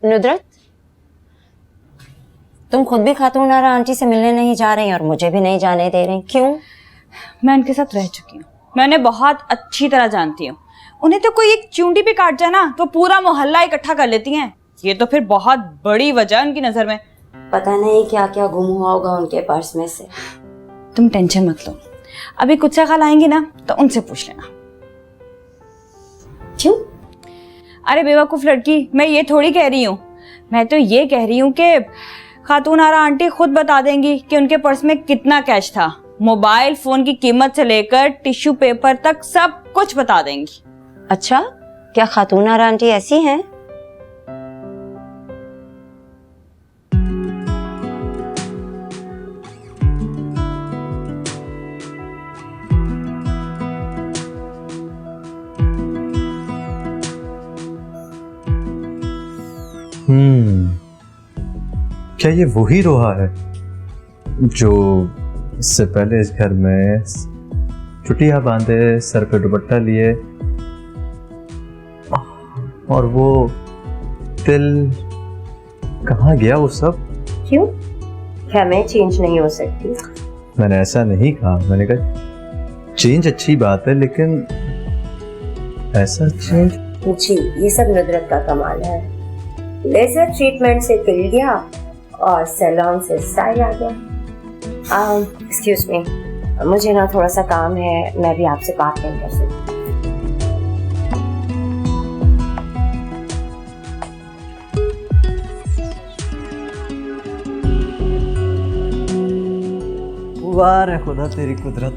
नुदरत, तुम खुद भी खातून आरा आंटी से मिलने नहीं जा रही और मुझे भी नहीं जाने दे रही, क्यों? मैं उनके साथ रह चुकी हूँ, मैं उन्हें बहुत अच्छी तरह जानती हूँ। उन्हें तो कोई एक चूंटी भी काट जाए ना तो पूरा मोहल्ला इकट्ठा कर लेती हैं। ये तो फिर बहुत बड़ी वजह है उनकी नजर में। पता नहीं क्या क्या गुम हुआ होगा उनके पर्स में से। तुम टेंशन मत लो, अभी कुछ खाल आएंगी ना तो उनसे पूछ लेना। क्यों? अरे बेवकूफ लड़की, मैं ये थोड़ी कह रही हूँ, मैं तो ये कह रही हूँ कि खातून आरा आंटी खुद बता देंगी कि उनके पर्स में कितना कैश था। मोबाइल फोन की कीमत से लेकर टिश्यू पेपर तक सब कुछ बता देंगी। अच्छा, क्या खातून आरा आंटी ऐसी हैं? क्या ये वही रोहा है जो इससे पहले इस घर में चुटिया बांधे, सर पे दुपट्टा लिए और वो दिल कहाँ गया वो सब? क्यों? क्या मैं चेंज नहीं हो सकती? मैंने ऐसा नहीं कहा, मैंने कहा चेंज अच्छी बात है, लेकिन ऐसा चेंज। जी, ये सब नुदरत का कमाल है। लेजर ट्रीटमेंट से खिल गया और सैलून से स्टाइल आ गया। एक्सक्यूज मी, मुझे ना थोड़ा सा काम है, मैं भी आपसे बात नहीं कर सकती। वाह रे खुदा तेरी कुदरत।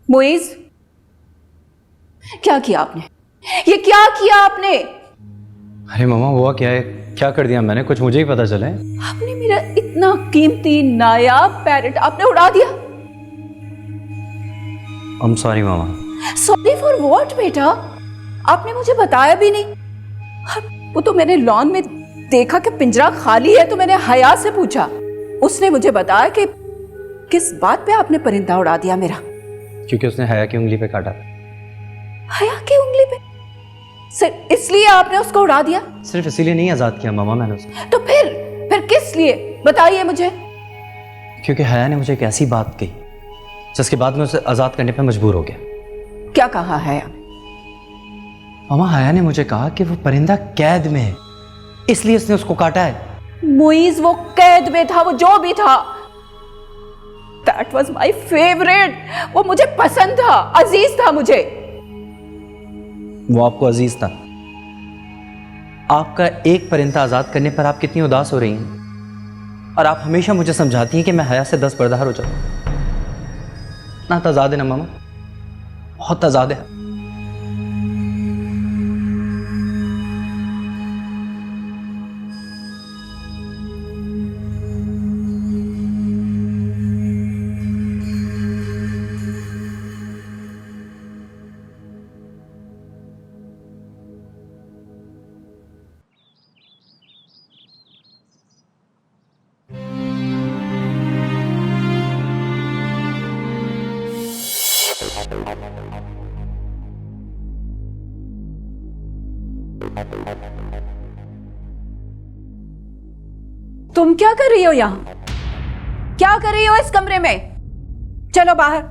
मुइज, क्या किया आपने? ये क्या किया आपने? अरे मामा हुआ क्या है? क्या कर दिया मैंने? कुछ मुझे ही पता चले। आपने मेरा इतना कीमती नायाब पैरेट आपने उड़ा दिया। I'm sorry mama. Sorry for what बेटा? आपने मुझे बताया भी नहीं। वो तो मैंने लॉन में देखा कि पिंजरा खाली है तो मैंने हया से पूछा। उसने मुझे बताया कि किस बात पे आपने परिंदा उड़ा दिया मेरा। क्योंकि उसने हया की उंगली पे काटा। हया की उंगली पे? सिर्फ इसलिए आपने उसको उड़ा दिया? सिर्फ इसीलिए नहीं आजाद किया मामा मैंने उसको। तो फिर किस लिए? बताइए मुझे। क्योंकि हया ने मुझे एक ऐसी बात कही जिसके बाद मैं उसे आजाद करने पे मजबूर हो गया। क्या कहा है? मामा हया ने मुझे कहा कि वो परिंदा कैद में है, इसलिए उसने उसको काटा है। मुइज, वो कैद में था, वो जो भी था, That was my favorite। वो मुझे पसंद था, अजीज था मुझे। वो आपको अजीज था। आपका एक परिंदा आजाद करने पर आप कितनी उदास हो रही हैं, और आप हमेशा मुझे समझाती हैं कि मैं हया से 10 बरदार हो जाऊं। ना तजाद है ना मामा, बहुत तजाद है। तुम क्या कर रही हो यहां? क्या कर रही हो इस कमरे में? चलो बाहर,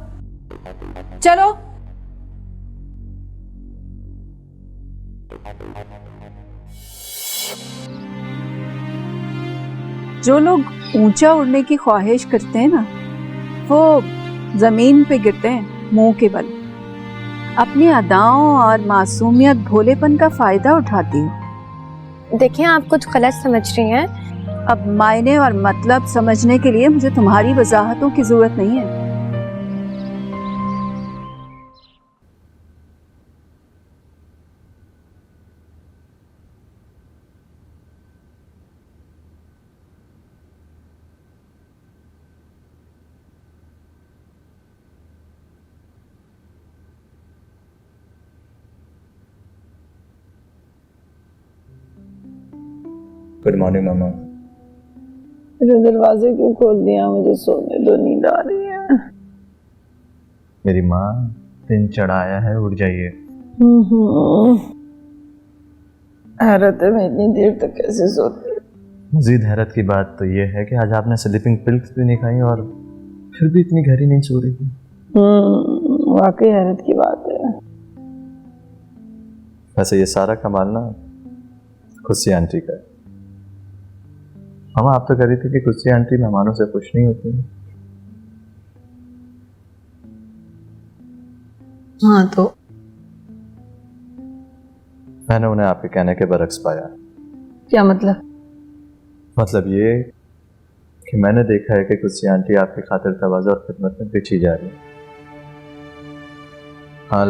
चलो। जो लोग ऊंचा उड़ने की ख्वाहिश करते हैं ना, वो जमीन पे गिरते हैं मुंह के बल। अपनी अदाओं और मासूमियत भोलेपन का फायदा उठाती हो। देखिए, आप कुछ गलत समझ रही हैं। अब मायने और मतलब समझने के लिए मुझे तुम्हारी वजाहतों की जरूरत नहीं है। गुड मॉर्निंग मामा। मेरे दरवाजे क्यों खोल दिया? मुझे सोने दो, नींद आ रही है। मेरी माँ, दिन चढ़ाया है, उठ जाइए। हैरत है, मैं इतनी देर तक कैसे सोती? मजीद हैरत की बात तो ये है कि आज आपने स्लीपिंग पिल्स भी नहीं खाई और फिर भी इतनी गहरी नींद सो रही थी। वाकई हैरत की बात है। वैसे ये सारा कमाल ना खुशी आंटी का है। मामा, आप तो कह रही थी कि खुशी आंटी मेहमानों से खुश नहीं होती। हाँ, तो मैंने उन्हें आपके कहने के बरक्स पाया। क्या मतलब? मतलब ये कि मैंने देखा है कि खुशी आंटी आपकी खातिर तवाज़ो और खिदमत में पीछी जा रही है। हाँ,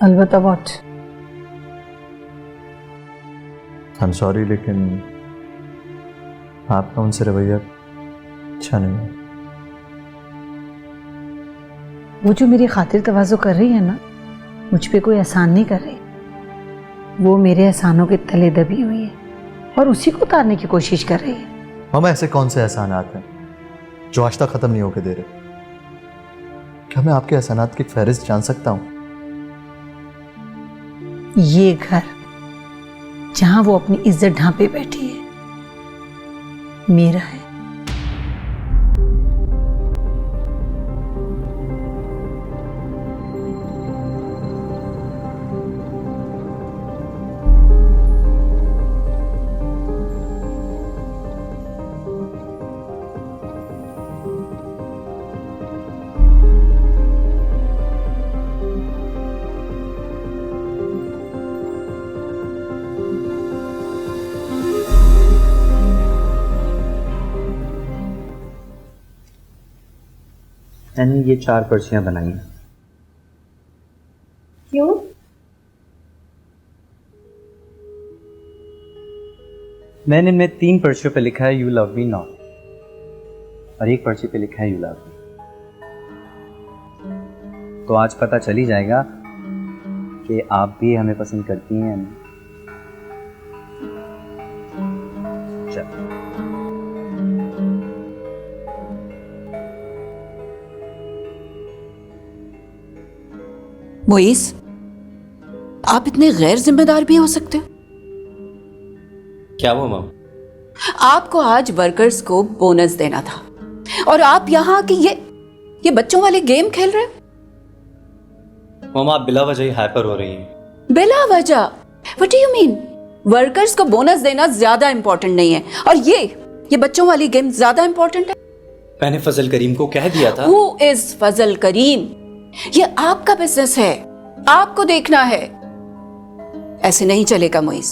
अलबत्ता व्हाट? आई एम सॉरी, लेकिन आपका उनसे रवैया अच्छा नहीं है। वो जो मेरी खातिर तवाज़ो कर रही है ना, मुझ पे कोई एहसान नहीं कर रही। वो मेरे एहसानों के तले दबी हुई है और उसी को उतारने की कोशिश कर रही है। मामा, ऐसे कौन से एहसानात हैं जो आज तक ख़त्म नहीं होके दे रहे? क्या मैं आपके एहसानात की फहरिस्त जान सकता हूँ? ये घर जहां वो अपनी इज्जत ढांपे बैठी है, मेरा है। मैंने ये 4 पर्चियां बनाई हैं। क्यों? मैंने इनमें 3 पर्चियों पे लिखा है यू लव मी नॉट, और 1 पर्ची पे लिखा है यू लव मी। तो आज पता चल ही जाएगा कि आप भी हमें पसंद करती हैं या नहीं। चलो। मोइस, आप इतने गैर जिम्मेदार भी हो सकते हो? क्या वो मम? आपको आज वर्कर्स को बोनस देना था और आप यहाँ की ये बच्चों वाले गेम खेल रहे हो। मम, आप बिला वजह ही हाइपर हो रही हैं। बिला वजह? What do you mean? Workers को बोनस देना ज्यादा इंपॉर्टेंट नहीं है और ये बच्चों वाली गेम ज्यादा इंपॉर्टेंट है। मैंने फजल करीम को कह दिया था। Who is फजल करीम? ये आपका बिजनेस है, आपको देखना है। ऐसे नहीं चलेगा मोइस।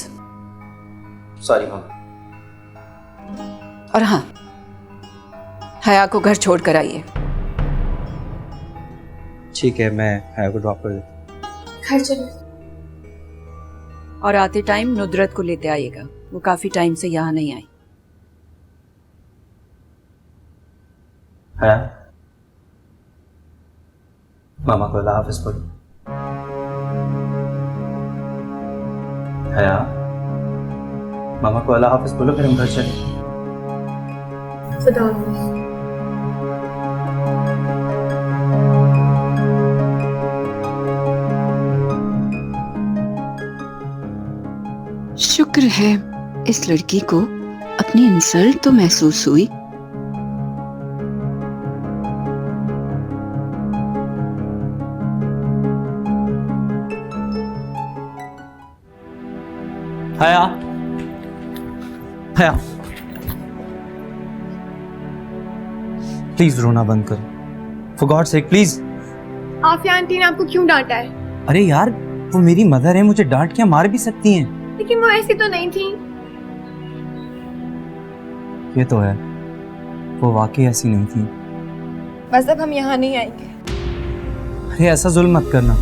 सॉरी मम। और हाँ, हया को घर छोड़ कर आइए। ठीक है, मैं हया को ड्रॉप कर देता हूँ। घर चलो। और आते टाइम नुदरत को लेते आइएगा, वो काफी टाइम से यहाँ नहीं आई। हया, मामा को अल्लाह हाफिज बोलो। हया, मामा को अल्लाह हाफिज बोलो, फिर हम घर चलें। खुदा हाफिज। शुक्र है इस लड़की को अपनी इंसल्ट तो महसूस हुई। हया, हया, प्लीज रोना बंद कर। For God sake please. Afia aunty ने आपको क्यों डांटा है? अरे यार, वो मेरी मदर है, मुझे डांट के मार भी सकती हैं। लेकिन वो ऐसी तो नहीं थी। ये तो है, वो वाकई ऐसी नहीं थी। बस अब हम यहाँ नहीं आएंगे। अरे ऐसा जुल्म मत करना।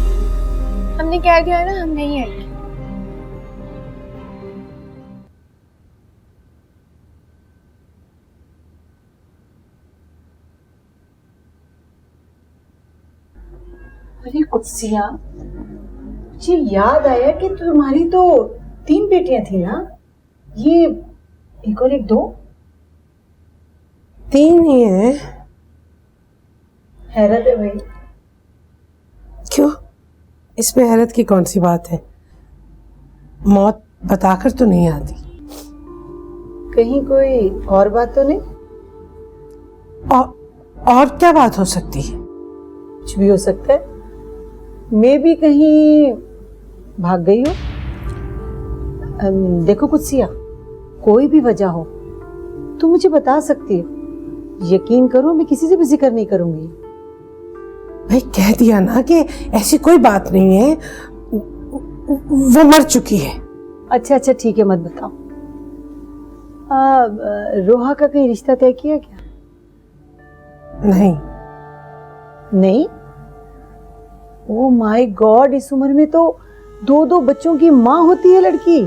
हमने कह दिया ना, हम नहीं आएंगे। अरे कुत्सिया, मुझे याद आया कि तुम्हारी तो 3 बेटियां थी ना? ये एक और एक 2 3 ही है। हैरत है भाई। क्यों? इसमें हैरत की कौन सी बात है? मौत बताकर तो नहीं आती। कहीं कोई और बात तो नहीं? और क्या बात हो सकती है? कुछ भी हो सकता है। मैं भी कहीं भाग गई हो। देखो कुत्सिया, कोई भी वजह हो तो मुझे बता सकती हो। यकीन करो, मैं किसी से भी जिक्र नहीं करूंगी। भाई कह दिया ना कि ऐसी कोई बात नहीं है, वो मर चुकी है। अच्छा ठीक है, मत बताओ। रोहा का कहीं रिश्ता तय किया क्या? नहीं? ओ माय गॉड, इस उम्र में तो 2 बच्चों की माँ होती है लड़की।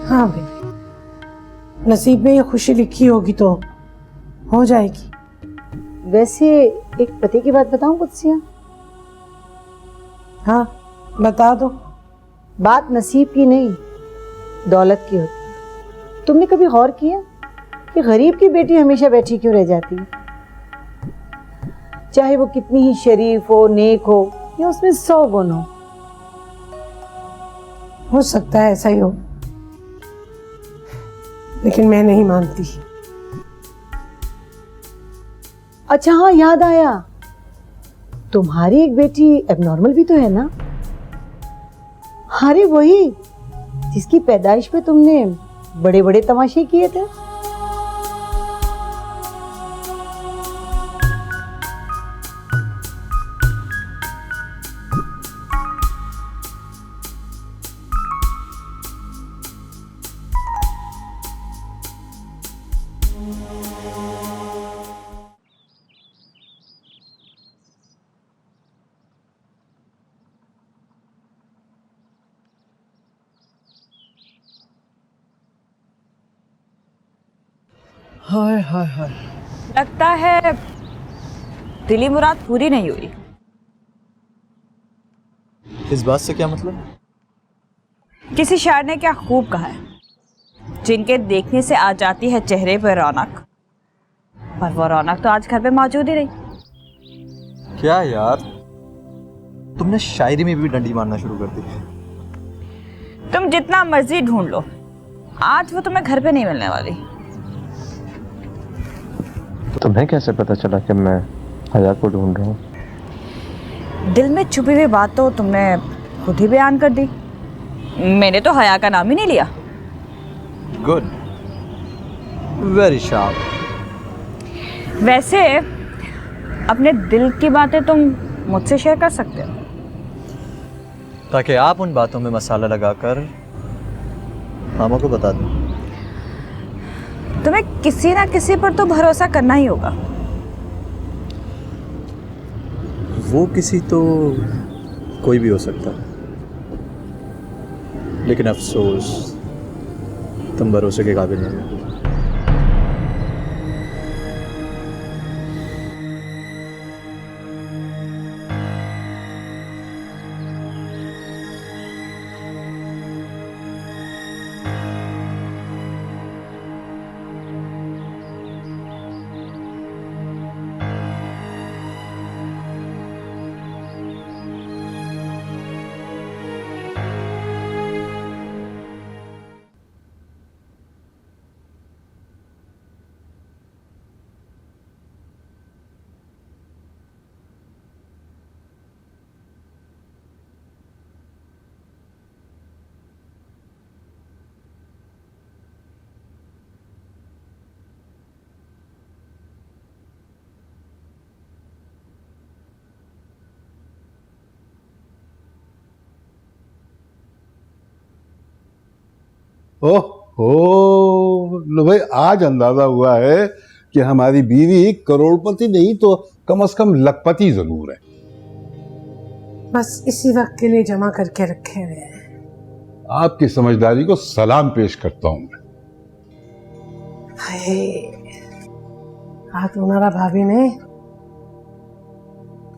हाँ भाई, नसीब में ये खुशी लिखी होगी तो हो जाएगी। वैसे एक पति की बात बताऊं कुत्सिया? हाँ बता दो। बात नसीब की नहीं, दौलत की होती है। तुमने कभी गौर किया कि गरीब की बेटी हमेशा बैठी क्यों रह जाती है? चाहे वो कितनी ही शरीफ हो, नेक हो, या उसमें 100 गुण हो सकता है ऐसा ही हो, लेकिन मैं नहीं मानती। अच्छा हाँ, याद आया, तुम्हारी एक बेटी एबनॉर्मल भी तो है ना? अरे वही जिसकी पैदाइश पे तुमने बड़े बड़े तमाशे किए थे। हाय हाय हाय। लगता है दिली मुराद पूरी नहीं हुई। इस बात से क्या मतलब? किसी शायर ने क्या खूब कहा है, जिनके देखने से आ जाती है चेहरे पर रौनक, पर वो रौनक तो आज घर पे मौजूद ही रही। क्या यार, तुमने शायरी में भी डंडी मारना शुरू कर दी। तुम जितना मर्जी ढूंढ लो, आज वो तुम्हें घर पे नहीं मिलने वाली। तुम्हें कैसे पता चला कि मैं हया को ढूंढ रहा हूँ? दिल में छुपी हुई बात तो तुमने खुद ही बयान कर दी। मैंने तो हया का नाम ही नहीं लिया। Good, very sharp. वैसे अपने दिल की बातें तुम मुझसे शेयर कर सकते हो, ताकि आप उन बातों में मसाला लगाकर मामा को बता दो। तुम्हें किसी ना किसी पर तो भरोसा करना ही होगा। वो किसी तो कोई भी हो सकता है, लेकिन अफसोस तुम भरोसे के काबिल नहीं हो। ओह लो भाई, आज अंदाजा हुआ है कि हमारी बीवी करोड़पति नहीं तो कम से कम लखपति जरूर है। बस इसी वक्त के लिए जमा करके रखे हुए हैं। आपकी समझदारी को सलाम पेश करता हूं मैं। आज तुम्हारा भाभी ने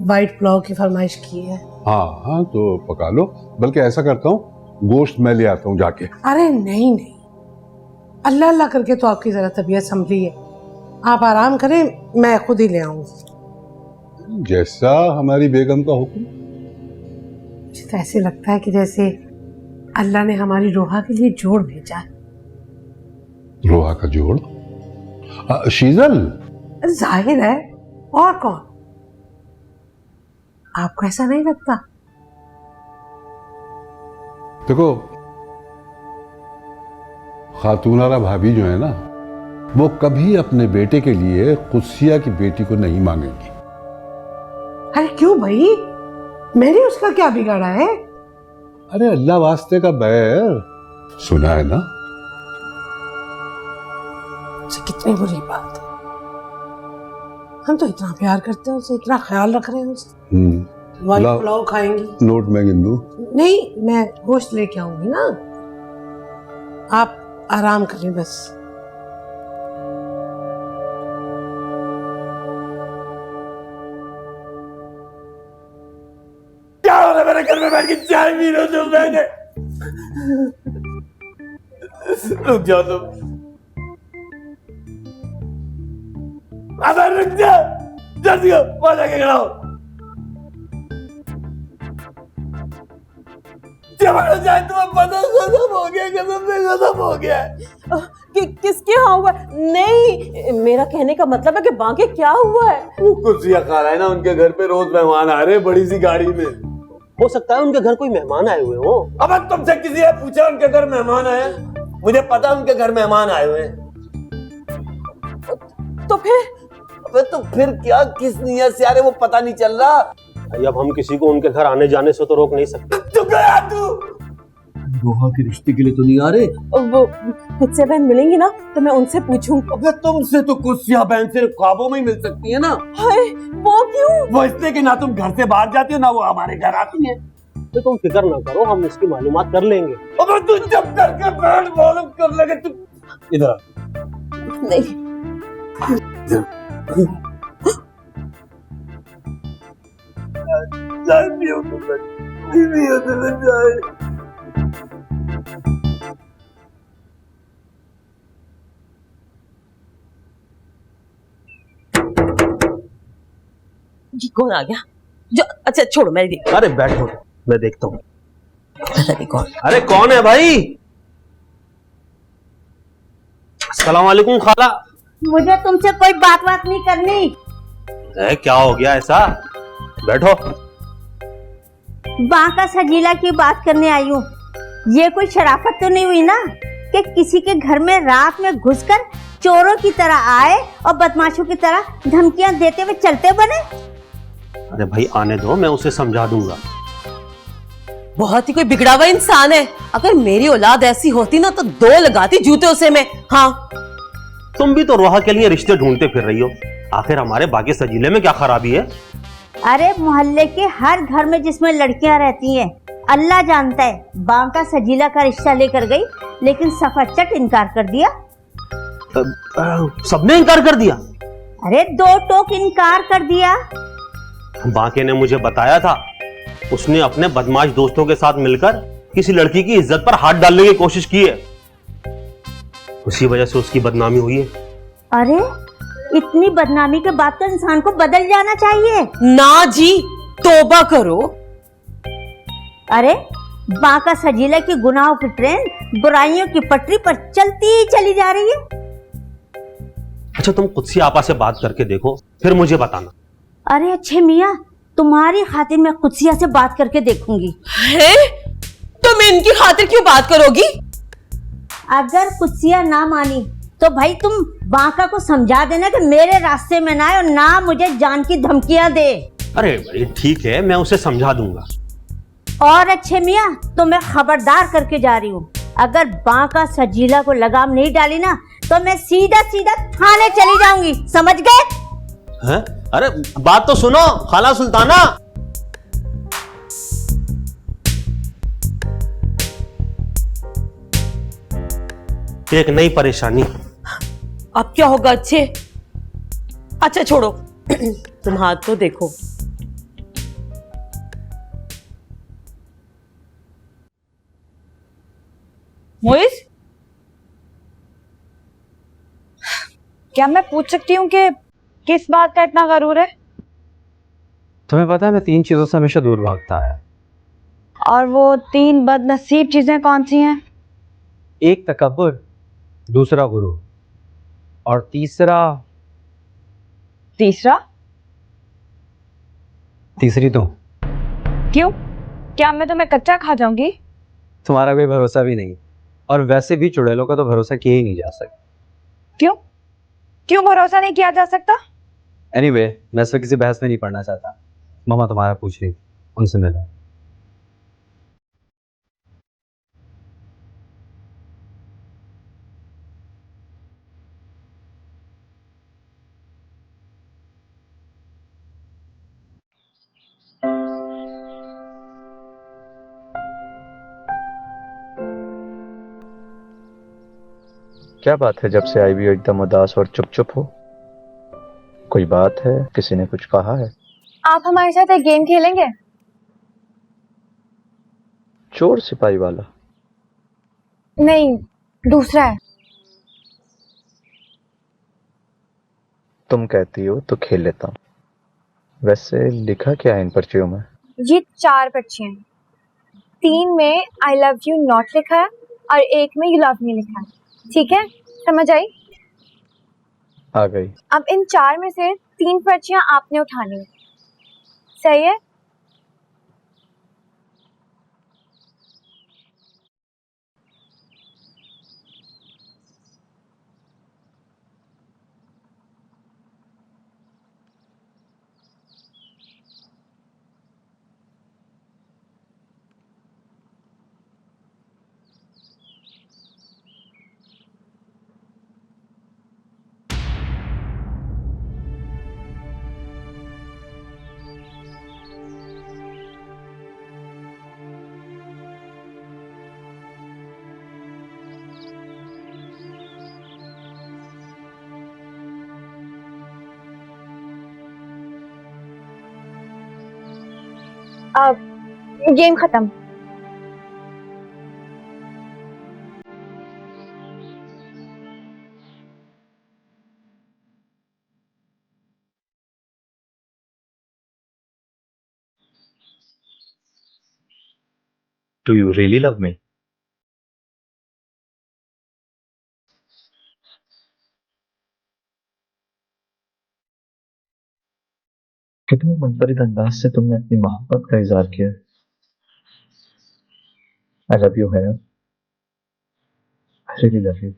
वाइट पुलाव की फरमाइश की है। हाँ हाँ, तो पका लो। बल्कि ऐसा करता हूँ, गोश्त मैं ले आता हूँ जाके। अरे नहीं नहीं, अल्लाह अल्लाह करके तो आपकी जरा तबीयत संभली है, आप आराम करें, मैं खुद ही ले आऊंगी। जैसा हमारी बेगम का हुक्म। मुझे तो ऐसे लगता है कि जैसे अल्लाह ने हमारी रोहा के लिए जोड़ भेजा है। रोहा का जोड़? शीजल? जाहिर है, और कौन? आपको ऐसा नहीं लगता? देखो, खातूनारा भाभी जो है ना, वो कभी अपने बेटे के लिए कुदसिया की बेटी को नहीं मांगेंगी। अरे क्यों भाई, मैंने उसका क्या बिगाड़ा है? अरे अल्लाह वास्ते का बैर, सुना है ना? कितनी बुरी बात है, हम तो इतना प्यार करते हैं उसे, इतना ख्याल रख रहे हैं उससे। वाली पुलाव खाएंगी? नोट मैं गिन दूं? नहीं, मैं गोश्त लेके आऊंगी ना, आप आराम करें बस। क्या हो रहा है मेरे घर में बैठ के चाय पी रहे हो तुम? मैंने रुक जाओ तुम, अगर रुक जा, जल्दी हो, वहां जाके खड़ा हो। जब जाए तुम्हें पता खत्म हो गया, कसम से खत्म हो गया। किसके यहाँ हुआ? नहीं, मेरा कहने का मतलब है कि बांके क्या हुआ है? वो कुर्सियां खा रहा है ना, उनके घर पे रोज मेहमान आ रहे हैं बड़ी सी गाड़ी में। हो सकता है उनके घर कोई मेहमान आए हुए हो। अब तुमसे किसी ने पूछा उनके घर मेहमान आए? मुझे पता उनके घर मेहमान आए हुए हैं। तो फिर? अबे तो फिर क्या, किस नियत से आ रहे वो पता नहीं चल रहा। अब हम किसी को उनके घर आने जाने से तो रोक नहीं सकते। तू गया तू रोहा के रिश्ते के लिए तो नहीं आ रहे? वो कुदसिया बहन मिलेंगी ना तो मैं उनसे पूछूंगी। अबे तुमसे तो कुदसिया बहन से ख्वाबों में ही मिल सकती है ना। हाय, वो क्यों? वो इसलिए कि ना तुम घर से बाहर जाती हो ना वो हमारे घर आती है। तो तुम फिक्र ना करो, हम इसकी मालूमात कर लेंगे। अबे तू जब करके बैठ मालूम कर लेगे तू। इधर नहीं, कौन आ गया? जो अच्छा छोड़ो, मैं देख। अरे बैठो, मैं देखता हूँ। कौन? अरे कौन है भाई? अस्सलाम वालेकुम खाला। मुझे तुमसे कोई बात नहीं करनी। क्या हो गया ऐसा? बैठो। बांका सजीला की बात करने आई हूँ। ये कोई शराफत तो नहीं हुई ना कि किसी के घर में रात में घुसकर चोरों की तरह आए और बदमाशों की तरह धमकियां देते हुए चलते बने? अरे भाई आने दो, मैं उसे समझा दूंगा। बहुत ही कोई बिगड़ा हुआ इंसान है। अगर मेरी औलाद ऐसी होती ना तो दो लगाती जूते उसे में। हाँ, तुम भी तो रोहा के लिए रिश्ते ढूंढते फिर रही हो। आखिर हमारे बाकी सजीले में क्या खराबी है? अरे मोहल्ले के हर घर में जिसमें लड़कियां रहती हैं, अल्लाह जानता है। बांका सजीला का रिश्ता लेकर गई लेकिन सफरचट इनकार कर दिया। सबने इनकार कर दिया? अरे दो टोक इनकार कर दिया। बांके ने मुझे बताया था उसने अपने बदमाश दोस्तों के साथ मिलकर किसी लड़की की इज्जत पर हाथ डालने की कोशिश की है। उसी वजह से उसकी बदनामी हुई है। अरे इतनी बदनामी के बाद तो इंसान को बदल जाना चाहिए ना जी, तौबा करो। अरे बांका सजीला की गुनाहों की ट्रेन बुराइयों की पटरी पर चलती ही चली जा रही है। अच्छा तुम कुदसी आपा से बात करके देखो, फिर मुझे बताना। अरे अच्छे मियाँ, तुम्हारी खातिर मैं कुदसिया से बात करके देखूंगी। है? तुम इनकी खातिर क्यों बात करोगी? अगर कुदसिया ना मानी तो भाई तुम बांका को समझा देना कि मेरे रास्ते में ना आए और ना मुझे जान की धमकियां दे। अरे भाई ठीक है, मैं उसे समझा दूंगा। और अच्छे मियाँ, तो मैं खबरदार करके जा रही हूँ, अगर बांका सजीला को लगाम नहीं डाली ना तो मैं सीधा सीधा थाने चली जाऊंगी, समझ गए? हैं? अरे बात तो सुनो खाला सुल्ताना। एक नई परेशानी। अब क्या होगा? अच्छे, अच्छा छोड़ो, तुम हाथ तो देखो। मोइस, क्या मैं पूछ सकती हूँ कि किस बात का इतना गरूर है? तुम्हें पता है मैं 3 चीजों से हमेशा दूर भागता है। और वो 3 बदनसीब चीजें कौन सी हैं? एक तकब्बुर, दूसरा गुरु, और तीसरी तुम। क्यों? क्या मैं तुम्हें कच्चा खा जाऊंगी? तुम्हारा कोई भरोसा भी नहीं, और वैसे भी चुड़ैलों का तो भरोसा किया ही नहीं जा सकता। क्यों? क्यों भरोसा नहीं किया जा सकता? एनीवे, मैं इस वक्त किसी बहस में नहीं पढ़ना चाहता। मम्मा तुम्हारा पूछ रही, उनसे मिला। क्या बात है, जब से आई भी हो एकदम उदास और चुप चुप हो? कोई बात है? किसी ने कुछ कहा है? आप हमारे साथ एक गेम खेलेंगे? चोर सिपाही वाला? नहीं, दूसरा है। तुम कहती हो तो खेल लेता हूँ। वैसे लिखा क्या है इन पर्चियों में? ये 4 पर्चियां हैं। 3 में आई लव यू नॉट लिखा है और 1 में यू लव मी लिखा है। ठीक है, समझ आई? आ गई। अब इन 4 में से 3 पर्चियां आपने उठानी है, सही है? अब गेम खत्म। Do you really love me? कितने मुनफरिद अंदाज से तुमने अपनी मोहब्बत का इजहार किया। I love you है। I really love you।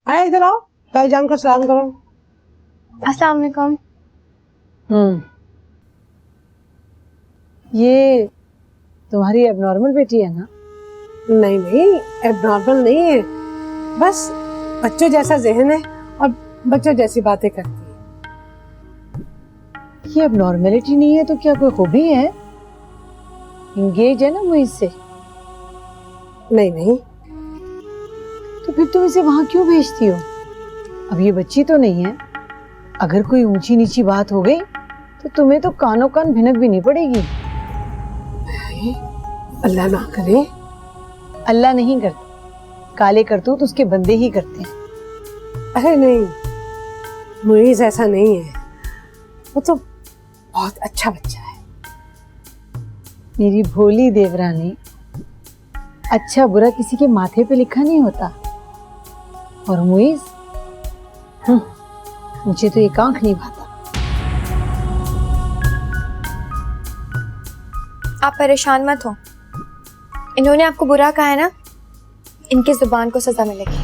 आए इधर आओ, भाईजान को सलाम करो। अस्सलाम वालेकुम। ये तुम्हारी एबनॉर्मल बेटी है ना? नहीं नहीं, एबनॉर्मल नहीं है, बस बच्चों जैसा जहन है और बच्चों जैसी बातें करती है। ये एबनॉर्मलिटी नहीं है तो क्या कोई खूबी है? इंगेज है ना मुझ से? नहीं नहीं। तो फिर तुम इसे वहां क्यों भेजती हो? अब ये बच्ची तो नहीं है, अगर कोई ऊंची नीची बात हो गई तो तुम्हें तो कानों कान भिनक भी नहीं पड़ेगी। अल्लाह ना करे। अल्लाह नहीं करता, काले करतूत उसके बंदे ही करते हैं। अरे नहीं, मुईज ऐसा नहीं है, वो तो बहुत अच्छा बच्चा है। मेरी भोली देवरानी, अच्छा बुरा किसी के माथे पे लिखा नहीं होता। और मुईज, मुझे तो एक आंख नहीं भाता। आप परेशान मत हो, इन्होंने आपको बुरा कहा है ना, इनकी जुबान को सजा मिलेगी।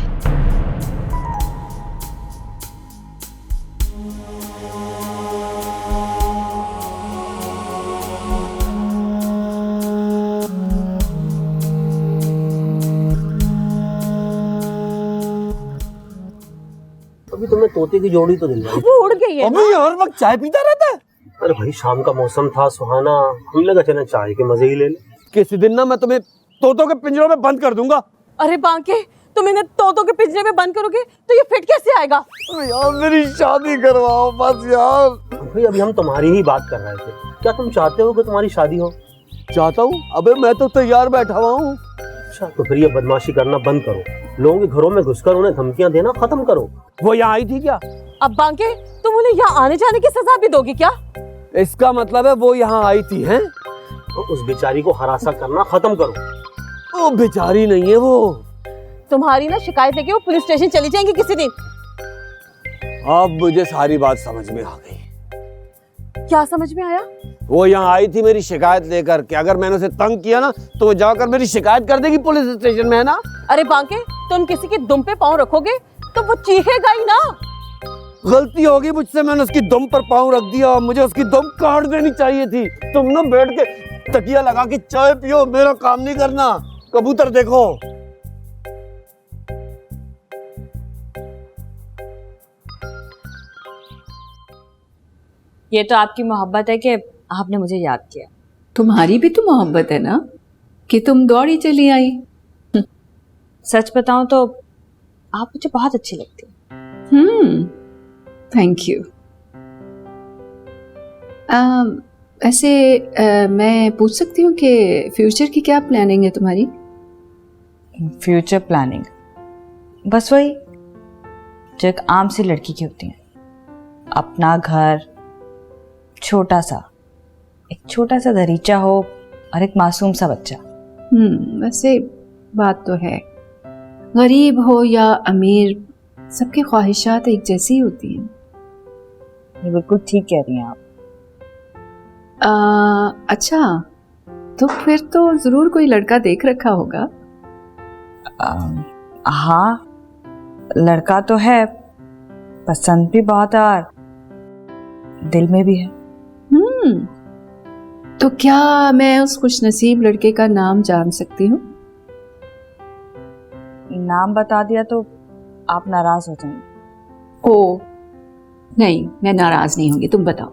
अभी तुम्हें तोते की जोड़ी तो दिलवाई। वो उड़ गई है। अभी हर वक्त चाय पीता रहता है। अरे भाई, शाम का मौसम था सुहाना, हमें लगा चले चाय के मजे ही ले ले। किसी दिन ना मैं तुम्हें तोतों के पिंजरों में बंद कर दूंगा। अरे बांके, तुम इन्हें तोतों के पिंजरे में बंद करोगे तो ये फिट कैसे आएगा? यार मेरी शादी करवाओ बस यार। भाई अभी हम तुम्हारी ही बात कर रहे थे, क्या तुम चाहते हो कि तुम्हारी शादी हो? चाहता हूँ? अबे मैं तो तैयार बैठा हुआ हूँ। अच्छा तो फिर ये बदमाशी करना बंद करो, लोगों के घरों में घुसकर उन्हें धमकियां देना खत्म करो। वो यहाँ आई थी क्या? अब बांके तुम उन्हें यहाँ आने जाने की सजा भी दोगे क्या? इसका मतलब है वो यहाँ आई थी हैं? तो उस बेचारी को हरासा करना खत्म करो। वो बेचारी नहीं है वो। तुम्हारी ना शिकायत लेके वो पुलिस स्टेशन चली जाएंगी किसी दिन। अब मुझे सारी बात समझ में आ गई। क्या समझ में आया? वो यहाँ आई थी मेरी शिकायत लेकर कि अगर मैंने उसे तंग किया ना तो वो जाकर मेरी शिकायत कर देगी पुलिस स्टेशन में, है ना? अरे बांके तुम किसी के दुम पे पाँव रखोगे तो वो चीखेगा ही ना। गलती होगी मुझसे, मैंने उसकी दुम पर पाँव रख दिया। मुझे उसकी दुम काट देनी चाहिए थी। तुम ना बैठ के तकिया लगा के चाय पियो, मेरा काम नहीं करना। कबूतर देखो। ये तो आपकी मोहब्बत है कि आपने मुझे याद किया। तुम्हारी भी तो मोहब्बत है ना कि तुम दौड़ी चली आई। सच बताऊं तो आप मुझे बहुत अच्छी लगती हम्म, थैंक यू। ऐसे मैं पूछ सकती हूँ कि फ्यूचर की क्या प्लानिंग है तुम्हारी? फ्यूचर प्लानिंग बस वही जो एक आम सी लड़की की होती है, अपना घर, एक छोटा सा दरीचा हो और एक मासूम सा बच्चा। वैसे बात तो है, गरीब हो या अमीर सबकी ख्वाहिशात एक जैसी होती हैं। ये बिल्कुल ठीक कह रही हैं आप। अच्छा तो फिर तो जरूर कोई लड़का देख रखा होगा। हाँ लड़का तो है, पसंद भी बहुत और दिल में भी है। तो क्या मैं उस खुशनसीब लड़के का नाम जान सकती हूँ? नाम बता दिया तो आप नाराज हो जाएंगे। ओ नहीं, मैं नाराज नहीं होंगी, तुम बताओ।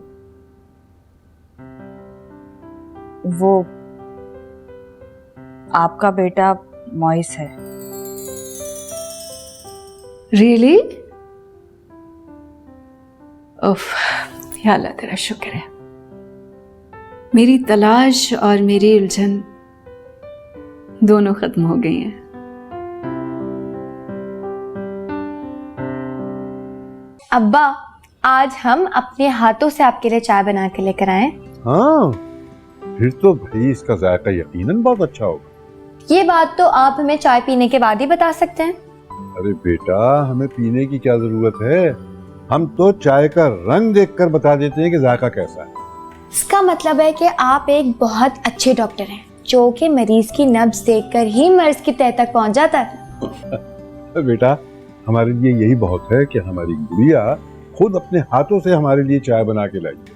वो आपका बेटा मॉइस है। रियली? उफ, या अल्लाह तेरा शुक्र है, मेरी तलाश और मेरी उलझन दोनों खत्म हो गई हैं। अब्बा आज हम अपने हाथों से आपके लिए चाय बना के लेकर आए। हाँ फिर तो भाई इसका जायका यकीनन बहुत अच्छा होगा। ये बात तो आप हमें चाय पीने के बाद ही बता सकते हैं। अरे बेटा हमें पीने की क्या जरूरत है, हम तो चाय का रंग देखकर बता देते हैं कि जायका कैसा है। इसका मतलब है कि आप एक बहुत अच्छे डॉक्टर हैं जो कि मरीज की नब्ज देखकर ही मर्ज की तह तक पहुंच जाता है। बेटा हमारे लिए यही बहुत है कि हमारी गुड़िया खुद अपने हाथों से हमारे लिए चाय बना के लाई है।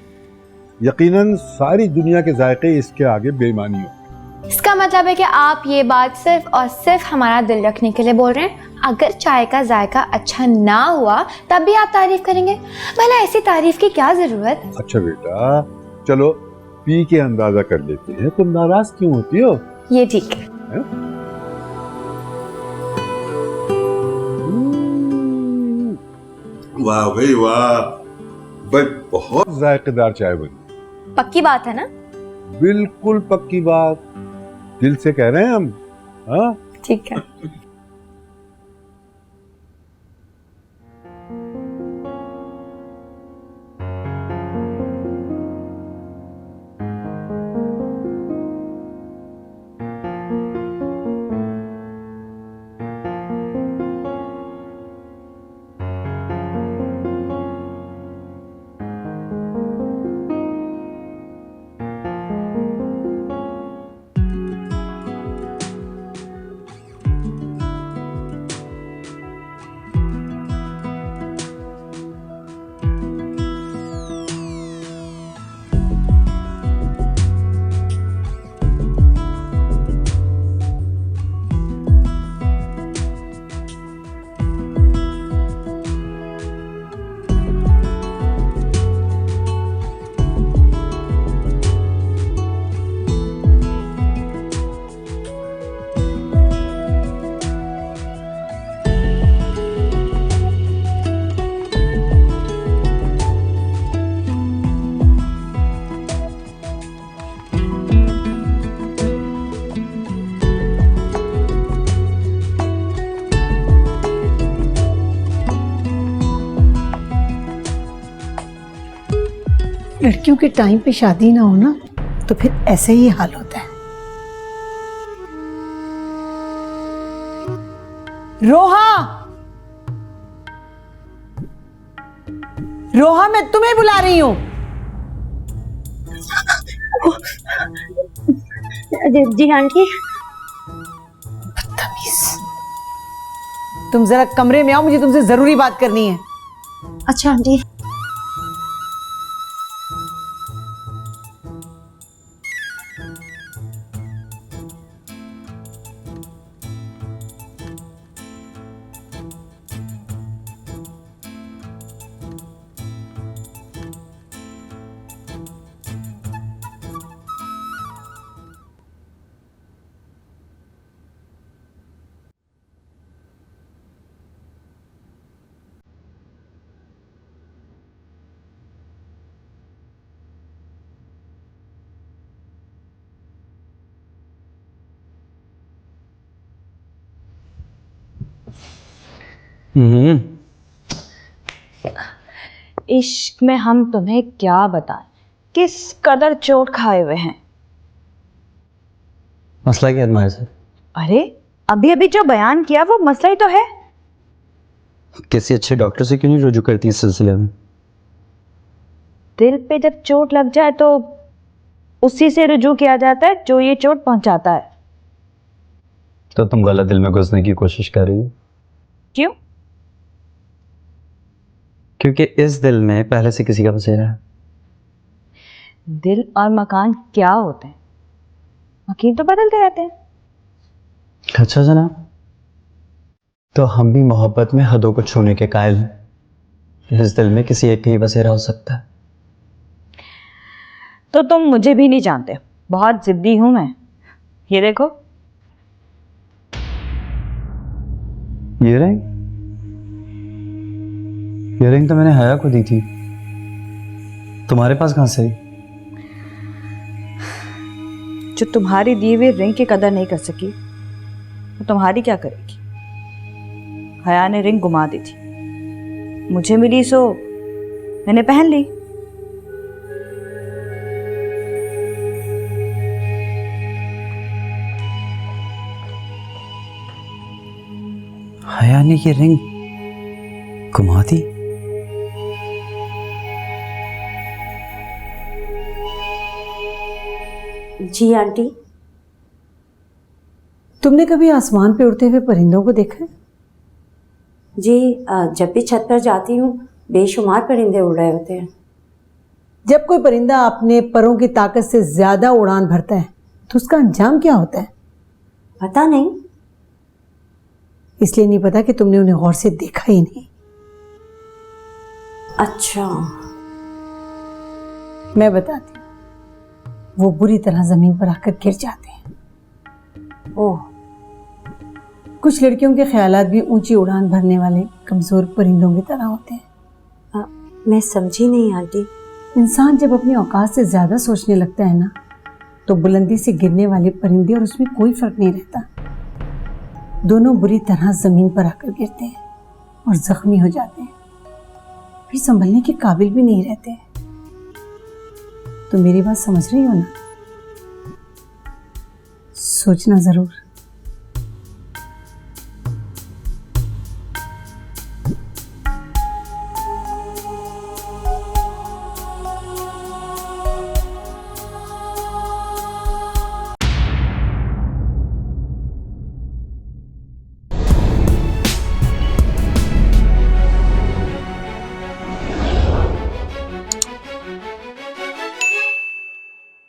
यकीनन सारी दुनिया के जायके इसके आगे बेईमानी हो। इसका मतलब है कि आप ये बात सिर्फ और सिर्फ हमारा दिल रखने के लिए बोल रहे हैं। अगर चाय का जायका अच्छा ना हुआ तब भी आप तारीफ करेंगे? भला ऐसी तारीफ की क्या जरूरत? अच्छा बेटा चलो पी के अंदाजा कर लेते हैं, तुम नाराज क्यों होती हो? ये ठीक है। वाह भाई वाह, भाई बहुत जायकेदार चाय बनी। पक्की बात है ना? बिल्कुल पक्की बात, दिल से कह रहे हैं हम। हाँ ठीक है। लड़कियों के टाइम पे शादी ना हो ना तो फिर ऐसे ही हाल होता है। रोहा, रोहा, मैं तुम्हें बुला रही हूँ। जी आंटी। तुम जरा कमरे में आओ, मुझे तुमसे जरूरी बात करनी है। अच्छा आंटी। इश्क में हम तुम्हें क्या बताएं, किस कदर चोट खाए हुए हैं। मसला क्या है तुम्हारे साथ? अरे अभी अभी जो बयान किया वो मसला ही तो है। किसी अच्छे डॉक्टर से क्यों नहीं रुजू करती इस सिलसिले में? दिल पे जब चोट लग जाए तो उसी से रुजू किया जाता है जो ये चोट पहुंचाता है। तो तुम गलत दिल में घुसने की कोशिश कर रही हो। क्यों? क्योंकि इस दिल में पहले से किसी का बसेरा है। दिल और मकान क्या होते हैं? मकीन तो बदलते रहते हैं। अच्छा जनाब, तो हम भी मोहब्बत में हदों को छूने के कायल हैं। इस दिल में किसी एक का ही बसेरा हो सकता है। तो तुम मुझे भी नहीं जानते, बहुत जिद्दी हूं मैं। ये देखो, ये रिंग तो मैंने हया को दी थी, तुम्हारे पास कहां से आई? जो तुम्हारी दी हुई रिंग की कदर नहीं कर सकी तो तुम्हारी क्या करेगी? हया ने रिंग गुमा दी थी, मुझे मिली सो मैंने पहन ली। हया ने ये रिंग गुमा दी? जी आंटी। तुमने कभी आसमान पे उड़ते हुए परिंदों को देखा है? जी जब भी छत पर जाती हूँ बेशुमार परिंदे उड़ रहे होते हैं। जब कोई परिंदा अपने परों की ताकत से ज्यादा उड़ान भरता है तो उसका अंजाम क्या होता है? पता नहीं। इसलिए नहीं पता कि तुमने उन्हें गौर से देखा ही नहीं। अच्छा, मैं बताती हूँ, वो बुरी तरह जमीन पर आकर गिर जाते हैं। ओह, कुछ लड़कियों के ख्यालात भी ऊंची उड़ान भरने वाले कमजोर परिंदों की तरह होते हैं। मैं समझी नहीं आंटी। इंसान जब अपनी औकात से ज्यादा सोचने लगता है ना तो बुलंदी से गिरने वाले परिंदे और उसमें कोई फर्क नहीं रहता, दोनों बुरी तरह जमीन पर आकर गिरते हैं और जख्मी हो जाते हैं, फिर संभलने के काबिल भी नहीं रहते। तो मेरी बात समझ रही हो ना? सोचना जरूर।